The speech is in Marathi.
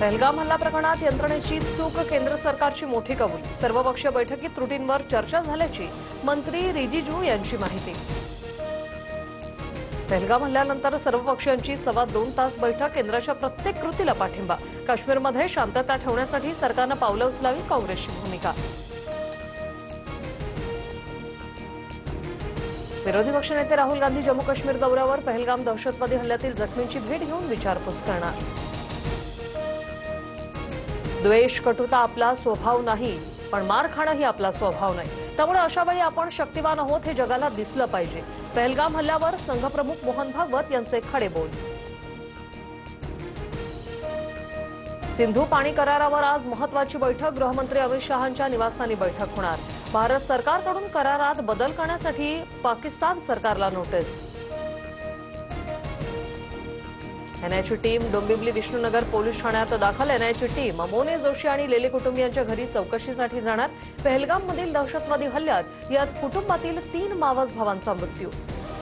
पहलगाम हल्ला प्रकरणात यंत्रणेची चूक, केंद्र सरकारची मोठी कबुली। सर्वपक्षीय बैठकीत त्रुटींवर चर्चा झाल्याची मंत्री रिजिजू यांची माहिती। पहलगाम हल्ल्यानंतर सर्वपक्षीयांची 2.25 तास बैठक, केंद्राच्या प्रत्येक कृतीला पाठिंबा। काश्मीरमध्ये शांतता ठेवण्यासाठी सरकारनं पावलं उचलावी, काँग्रेसची भूमिका। विरोधी पक्षनेते राहुल गांधी जम्मू काश्मीर दौऱ्यावर, पहलगाम दहशतवादी हल्ल्यातील जखमींची भेट घेऊन विचारपूस करणार। द्वेष, कटुता आपला स्वभाव नाही, पण मार खाणं ही आपला स्वभाव नाही। त्यामुळे अशावेळी आपण शक्तिवान आहोत हे जगाला दिसलं पाहिजे। पहलगाम हल्ल्यावर संघप्रमुख मोहन भागवत यांचे खडे बोल। सिंधू पाणी करारावर आज महत्वाची बैठक, गृहमंत्री अमित शहांच्या निवासस्थानी बैठक होणार। भारत सरकारकडून करारात बदल करण्यासाठी पाकिस्तान सरकारला नोटीस। एनआयची टीम डोंबिवली विष्णुनगर पोलीस ठाण्यात दाखल। एनआयची टीम मोने जोशी आणि लेले कुटुंबियांच्या घरी चौकशीसाठी जाणार। पहलगाममधील दहशतवादी हल्ल्यात कुटुंबातील 3 मावस भावांचा मृत्यू।